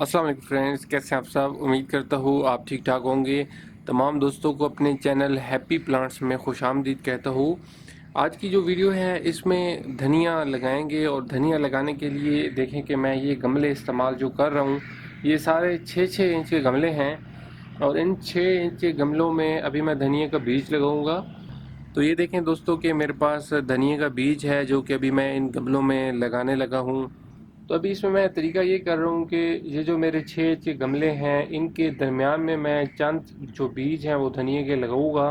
अस्सलाम वालेकुम फ्रेंड्स, कैसे हैं आप सब। उम्मीद करता हूँ आप ठीक ठाक होंगे। तमाम दोस्तों को अपने चैनल हैप्पी प्लांट्स में खुशामदीद कहता हूँ। आज की जो वीडियो है इसमें धनिया लगाएंगे और धनिया लगाने के लिए देखें कि मैं ये गमले इस्तेमाल जो कर रहा हूँ ये सारे 6-6 इंच के गमले हैं और इन 6 इंच के गमलों में अभी मैं धनिया का बीज लगाऊंगा। तो ये देखें दोस्तों कि मेरे पास धनिया का बीज है जो कि अभी मैं इन गमलों में लगाने लगा हूँ। तो अभी इसमें मैं तरीका ये कर रहा हूँ कि ये जो मेरे 6 गमले हैं इनके दरमियान में मैं चंद जो बीज हैं वो धनिया के लगाऊंगा।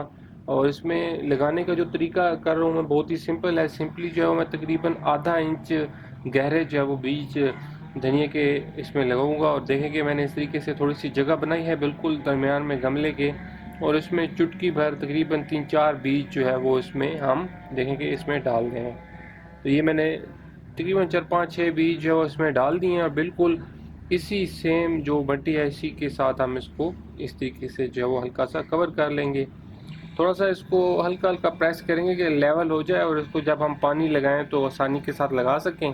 और इसमें लगाने का जो तरीका कर रहा हूँ मैं बहुत ही सिंपल है। सिंपली जो है मैं तकरीबन आधा इंच गहरे जो है वो बीज धनिया के इसमें लगाऊंगा। और देखें कि मैंने इस तरीके से थोड़ी सी जगह बनाई है बिल्कुल दरमियान में गमले के, और इसमें चुटकी भर तकरीबन 3-4 बीज जो है वो इसमें हम देखेंगे इसमें डाल दें। तो ये मैंने तकरीबन 4-5-6 बीज जो है इसमें डाल दिए हैं और बिल्कुल इसी सेम जो मट्टी है इसी के साथ हम इसको इस तरीके से जो है वो हल्का सा कवर कर लेंगे। थोड़ा सा इसको हल्का हल्का प्रेस करेंगे कि लेवल हो जाए और इसको जब हम पानी लगाएं तो आसानी के साथ लगा सकें।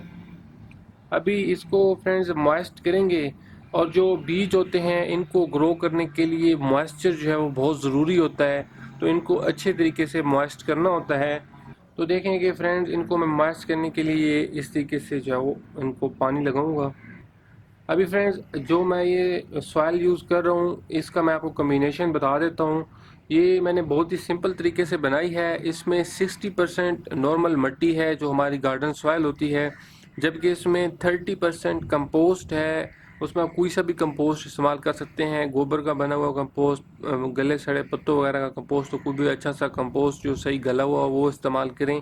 अभी इसको फ्रेंड्स मॉइस्ट करेंगे। और जो बीज होते हैं इनको ग्रो करने के लिए मॉइस्चर जो है वो बहुत ज़रूरी होता है, तो इनको अच्छे तरीके से मॉइस्ट करना होता है। तो देखें कि फ्रेंड्स इनको मैं मॉइस्ट करने के लिए इस तरीके से जो है वो इनको पानी लगाऊंगा। अभी फ्रेंड्स जो मैं ये सॉइल यूज़ कर रहा हूँ इसका मैं आपको कम्बिनेशन बता देता हूँ। ये मैंने बहुत ही सिंपल तरीके से बनाई है। इसमें 60% नॉर्मल मिट्टी है जो हमारी गार्डन सॉइल होती है, जबकि इसमें 30% कंपोस्ट है। उसमें आप कोई सा भी कंपोस्ट इस्तेमाल कर सकते हैं, गोबर का बना हुआ कंपोस्ट, गले सड़े पत्तों वगैरह का कंपोस्ट, तो कोई भी अच्छा सा कंपोस्ट जो सही गला हुआ वो इस्तेमाल करें।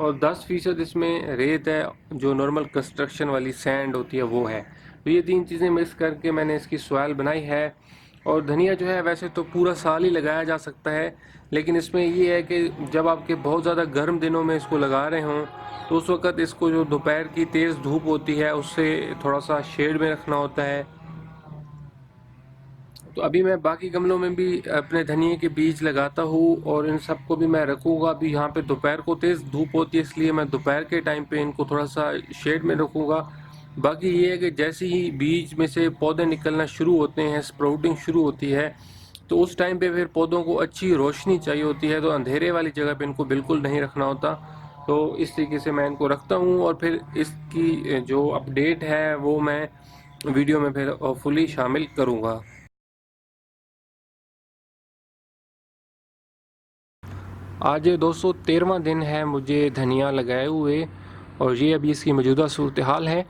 और 10% इसमें रेत है जो नॉर्मल कंस्ट्रक्शन वाली सैंड होती है वो है। तो ये 3 चीज़ें मिक्स करके मैंने इसकी सॉइल बनाई है। और धनिया जो है वैसे तो पूरा साल ही लगाया जा सकता है, लेकिन इसमें ये है कि जब आपके बहुत ज़्यादा गर्म दिनों में इसको लगा रहे हों तो उस वक़्त इसको जो दोपहर की तेज़ धूप होती है उससे थोड़ा सा शेड में रखना होता है। तो अभी मैं बाकी गमलों में भी अपने धनिए के बीज लगाता हूँ और इन सबको भी मैं रखूँगा। अभी यहाँ पे दोपहर को तेज़ धूप होती है इसलिए मैं दोपहर के टाइम पे इनको थोड़ा सा शेड में रखूँगा। बाकी ये है कि जैसे ही बीज में से पौधे निकलना शुरू होते हैं, स्प्राउटिंग शुरू होती है, तो उस टाइम पे फिर पौधों को अच्छी रोशनी चाहिए होती है, तो अंधेरे वाली जगह पे इनको बिल्कुल नहीं रखना होता। तो इस तरीके से मैं इनको रखता हूँ और फिर इसकी जो अपडेट है वो मैं वीडियो में फिर फुली शामिल करूँगा। आज 213वां दिन है मुझे धनिया लगाए हुए और ये अभी इसकी मौजूदा सूरत हाल है।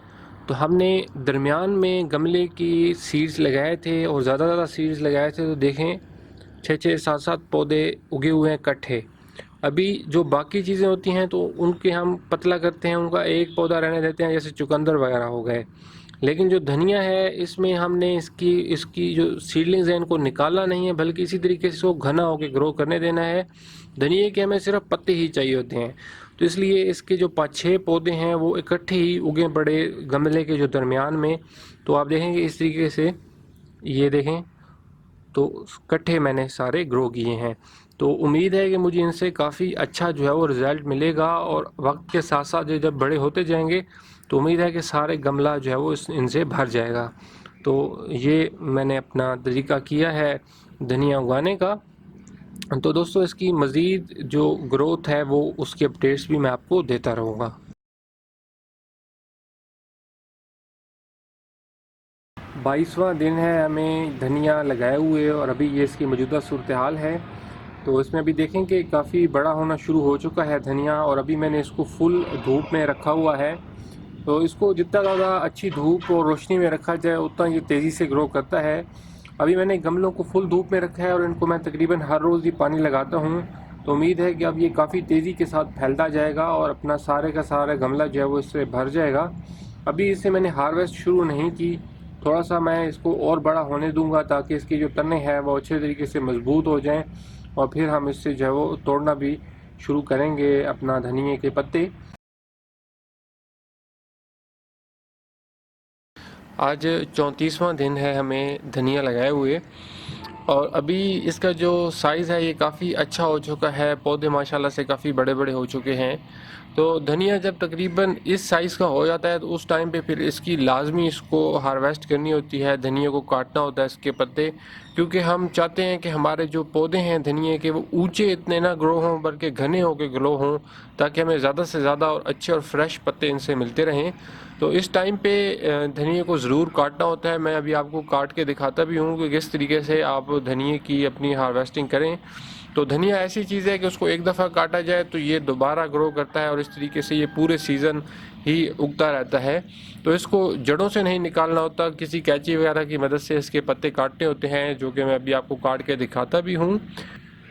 तो हमने दरमियान में गमले की सीड्स लगाए थे और ज़्यादा सीड्स लगाए थे, तो देखें 6-6 7-7 पौधे उगे हुए हैं इकट्ठे। अभी जो बाकी चीज़ें होती हैं तो उनके हम पतला करते हैं, उनका एक पौधा रहने देते हैं, जैसे चुकंदर वगैरह हो गए। लेकिन जो धनिया है इसमें हमने इसकी इसकी जो सीडलिंग्स हैं इनको निकालना नहीं है, बल्कि इसी तरीके से इसको घना होकर ग्रो करने देना है। धनिया के हमें सिर्फ पत्ते ही चाहिए होते हैं, तो इसलिए इसके जो 5-6 पौधे हैं वो इकट्ठे ही उगे बड़े गमले के जो दरमियान में। तो आप देखेंगे इस तरीके से, ये देखें, तो इकट्ठे मैंने सारे ग्रो किए हैं। तो उम्मीद है कि मुझे इनसे काफ़ी अच्छा जो है वो रिज़ल्ट मिलेगा और वक्त के साथ साथ ये जब बड़े होते जाएंगे तो उम्मीद है कि सारे गमला जो है वो इनसे भर जाएगा। तो ये मैंने अपना तरीका किया है धनिया उगाने का। तो दोस्तों इसकी मज़ीद जो ग्रोथ है वो उसकी अपडेट्स भी मैं आपको देता रहूँगा। 22वां दिन है हमें धनिया लगाए हुए और अभी ये इसकी मौजूदा सूरत हाल है। तो इसमें अभी देखें कि काफ़ी बड़ा होना शुरू हो चुका है धनिया और अभी मैंने इसको फुल धूप में रखा हुआ है। तो इसको जितना ज़्यादा अच्छी धूप और रोशनी में रखा जाए उतना ये तेज़ी से ग्रो करता है। अभी मैंने गमलों को फुल धूप में रखा है और इनको मैं तकरीबन हर रोज़ ही पानी लगाता हूँ। तो उम्मीद है कि अब ये काफ़ी तेज़ी के साथ फैलता जाएगा और अपना सारे का सारा गमला जो है वो इससे भर जाएगा। अभी इसे मैंने हार्वेस्ट शुरू नहीं की, थोड़ा सा मैं इसको और बड़ा होने दूंगा ताकि इसकी जो तने हैं वो अच्छे तरीके से मजबूत हो जाएं और फिर हम इससे जो है वो तोड़ना भी शुरू करेंगे अपना धनिए के पत्ते। आज 34वां दिन है हमें धनिया लगाए हुए और अभी इसका जो साइज़ है ये काफ़ी अच्छा हो चुका है, पौधे माशाल्लाह से काफ़ी बड़े बड़े हो चुके हैं। तो धनिया जब तकरीबन इस साइज़ का हो जाता है तो उस टाइम पे फिर इसकी लाजमी इसको हार्वेस्ट करनी होती है, धनिया को काटना होता है इसके पत्ते, क्योंकि हम चाहते हैं कि हमारे जो पौधे हैं धनिया के वो ऊंचे इतने ना ग्रो हों बल्कि घने होकर ग्रो हों, ताकि हमें ज़्यादा से ज़्यादा और अच्छे और फ्रेश पत्ते इनसे मिलते रहें। तो इस टाइम पे धनिया को ज़रूर काटना होता है। मैं अभी आपको काट के दिखाता भी हूँ कि किस तरीके से आप धनिया की अपनी हार्वेस्टिंग करें। तो धनिया ऐसी चीज़ है कि उसको एक दफ़ा काटा जाए तो ये दोबारा ग्रो करता है और इस तरीके से ये पूरे सीज़न ही उगता रहता है। तो इसको जड़ों से नहीं निकालना होता, किसी कैंची वगैरह की मदद से इसके पत्ते काटने होते हैं, जो कि मैं अभी आपको काट के दिखाता भी हूँ।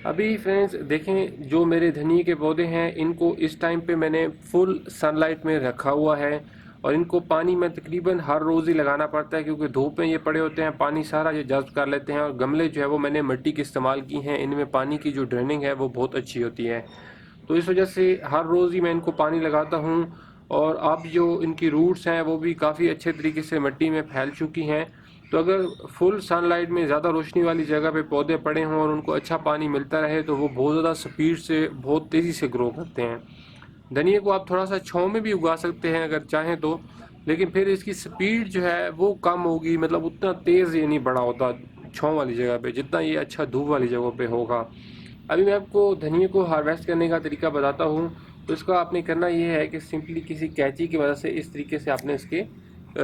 अभी फ्रेंड्स देखें, जो मेरे धनिया के पौधे हैं इनको इस टाइम पे मैंने फुल सनलाइट में रखा हुआ है और इनको पानी में तकरीबन हर रोज़ ही लगाना पड़ता है, क्योंकि धूप में ये पड़े होते हैं, पानी सारा ये जज़्ब कर लेते हैं। और गमले जो है वो मैंने मिट्टी के इस्तेमाल की हैं, इनमें पानी की जो ड्रेनिंग है वो बहुत अच्छी होती है। तो इस वजह से हर रोज़ ही मैं इनको पानी लगाता हूँ। और अब जो इनकी रूट्स हैं वो भी काफ़ी अच्छे तरीके से मिट्टी में फैल चुकी हैं। तो अगर फुल सनलाइट में ज़्यादा रोशनी वाली जगह पे पौधे पड़े हों और उनको अच्छा पानी मिलता रहे तो वो बहुत ज़्यादा स्पीड से बहुत तेज़ी से ग्रो करते हैं। धनिया को आप थोड़ा सा छाँव में भी उगा सकते हैं अगर चाहें तो, लेकिन फिर इसकी स्पीड जो है वो कम होगी, मतलब उतना तेज़ ये नहीं बड़ा होता छाँव वाली जगह पे जितना ये अच्छा धूप वाली जगह पे होगा। अभी मैं आपको धनिया को हार्वेस्ट करने का तरीका बताता हूँ। तो इसका आपने करना ये है कि सिंपली किसी कैंची की मदद से इस तरीके से आपने इसके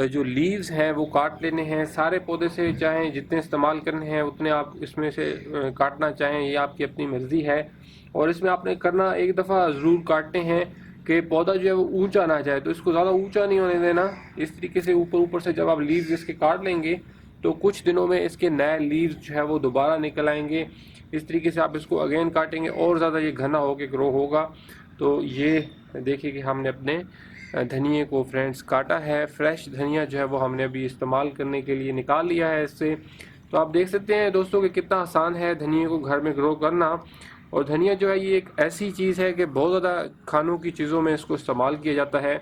जो लीव्स हैं वो काट लेने हैं सारे पौधे से, चाहे जितने इस्तेमाल करने हैं उतने आप इसमें से काटना चाहें, ये आपकी अपनी मर्ज़ी है। और इसमें आपने करना एक दफ़ा ज़रूर काटने हैं कि पौधा जो है वो ऊंचा ना जाए, तो इसको ज़्यादा ऊंचा नहीं होने देना। इस तरीके से ऊपर ऊपर से जब आप लीव्स इसके काट लेंगे तो कुछ दिनों में इसके नए लीव्स जो है वो दोबारा निकल आएंगे। इस तरीके से आप इसको अगेन काटेंगे और ज़्यादा ये घना होकर ग्रो होगा। तो ये देखिए कि हमने अपने धनिए को फ्रेंड्स काटा है, फ्रेश धनिया जो है वो हमने अभी इस्तेमाल करने के लिए निकाल लिया है इससे। तो आप देख सकते हैं दोस्तों कि कितना आसान है धनिए को घर में ग्रो करना। और धनिया जो है ये एक ऐसी चीज़ है कि बहुत ज़्यादा खानों की चीज़ों में इसको इस्तेमाल किया जाता है।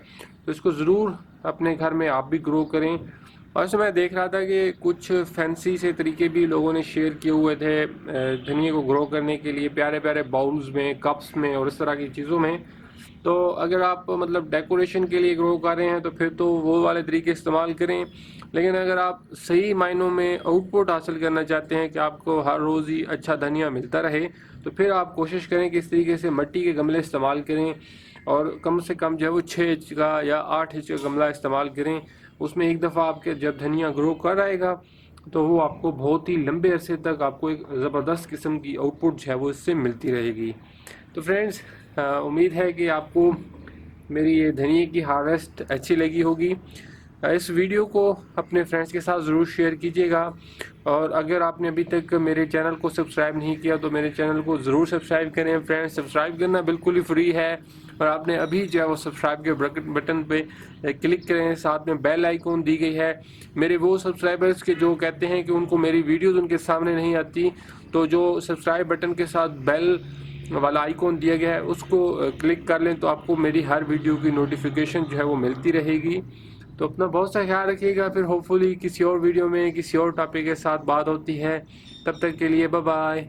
तो इसको ज़रूर अपने घर में आप भी ग्रो करें। और इसमें मैं देख रहा था कि कुछ फैंसी से तरीके भी लोगों ने शेयर किए हुए थे धनिया को ग्रो करने के लिए, प्यारे प्यारे बाउल्स में, कप्स में और इस तरह की चीज़ों में। तो अगर आप मतलब डेकोरेशन के लिए ग्रो कर रहे हैं तो फिर तो वो वाले तरीके इस्तेमाल करें, लेकिन अगर आप सही मायनों में आउटपुट हासिल करना चाहते हैं कि आपको हर रोज़ ही अच्छा धनिया मिलता रहे, तो फिर आप कोशिश करें कि इस तरीके से मिट्टी के गमले इस्तेमाल करें और कम से कम जो है वो 6 इंच का या 8 इंच का गमला इस्तेमाल करें। उसमें एक दफ़ा आपके जब धनिया ग्रो कर आएगा तो वो आपको बहुत ही लंबे अरसे तक आपको एक ज़बरदस्त किस्म की आउटपुट जो है वो इससे मिलती रहेगी। तो फ्रेंड्स उम्मीद है कि आपको मेरी ये धनिया की हार्वेस्ट अच्छी लगी होगी। इस वीडियो को अपने फ्रेंड्स के साथ ज़रूर शेयर कीजिएगा। और अगर आपने अभी तक मेरे चैनल को सब्सक्राइब नहीं किया तो मेरे चैनल को ज़रूर सब्सक्राइब करें फ्रेंड्स। सब्सक्राइब करना बिल्कुल ही फ्री है और आपने अभी जो है वो सब्सक्राइब के बटन पे क्लिक करें, साथ में बेल आइकॉन दी गई है। मेरे वो सब्सक्राइबर्स के जो कहते हैं कि उनको मेरी वीडियोज़ उनके सामने नहीं आती, तो जो सब्सक्राइब बटन के साथ बेल वाला आइकॉन दिया गया है उसको क्लिक कर लें तो आपको मेरी हर वीडियो की नोटिफिकेशन जो है वो मिलती रहेगी। तो अपना बहुत सा ख्याल रखिएगा। फिर होपफुली किसी और वीडियो में किसी और टॉपिक के साथ बात होती है। तब तक के लिए बाय बाय।